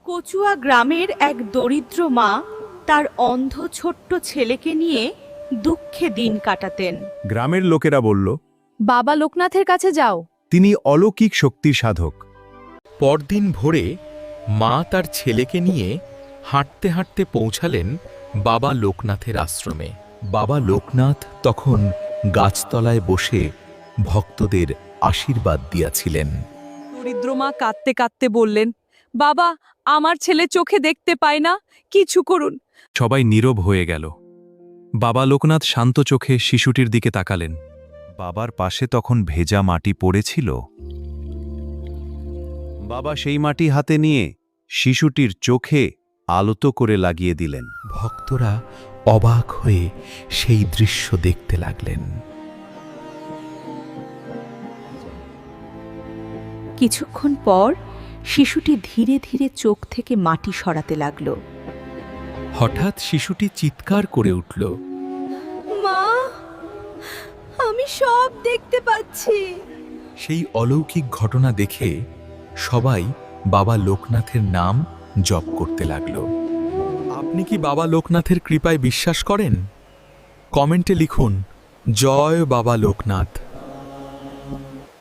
কচুয়া গ্রামের এক দরিদ্র মা তার অন্ধ ছোট্ট ছেলেকে নিয়ে দুঃখে দিন কাটাতেন। গ্রামের লোকেরা বলল, বাবা লোকনাথের কাছে যাও। তিনি অলৌকিক শক্তির সাধক। পরদিন ভোরে মা তার ছেলেকে নিয়ে হাঁটতে হাঁটতে পৌঁছালেন বাবা লোকনাথের আশ্রমে। বাবা লোকনাথ তখন গাছতলায় বসে ভক্তদের আশীর্বাদ দিয়াছিলেন। দরিদ্র মা কাঁদতে কাঁদতে বললেন, বাবা, আমার ছেলে চোখে দেখতে পায় না, কিছু করুন। সবাই নীরব হয়ে গেল। বাবা লোকনাথ শান্ত চোখে শিশুটির দিকে তাকালেন। বাবার পাশে তখন ভেজা মাটি পড়েছিল। বাবা সেই মাটি হাতে নিয়ে শিশুটির চোখে আলতো করে লাগিয়ে দিলেন। ভক্তরা অবাক হয়ে সেই দৃশ্য দেখতে লাগলেন। কিছুক্ষণ পর শিশুটি ধীরে ধীরে চোখ থেকে মাটি সরাতে লাগলো। হঠাৎ শিশুটি চিৎকার করে উঠল, মা, আমি সব দেখতে পাচ্ছি। সেই অলৌকিক ঘটনা দেখে সবাই বাবা লোকনাথের নাম জপ করতে লাগল। আপনি কি বাবা লোকনাথের কৃপায় বিশ্বাস করেন? কমেন্টে লিখুন, জয় বাবা লোকনাথ।